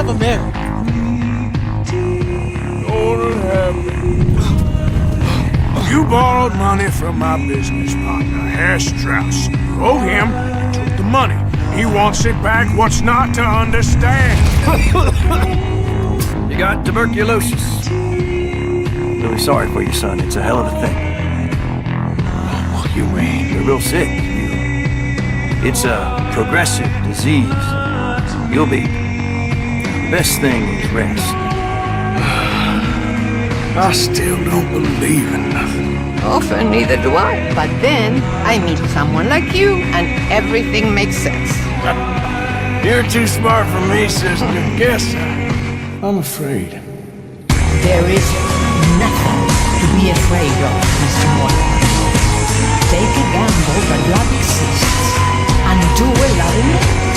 never married. Lord in heaven. You borrowed money from my business partner, Herr Strauss. You owe him, you took the money. He wants it back. What's not to understand? You got tuberculosis. Really sorry for you, son. It's a hell of a thing. What do you mean? You're real sick. It's a progressive disease. You'll be... The best thing is rest. I still don't believe in nothing. Often, neither do I. But then, I meet someone like you, and everything makes sense. You're too smart for me, sister. Guess I'm afraid. There is nothing to be afraid of, Mr. Morgan. Take a gamble that love exists, and do a loving it.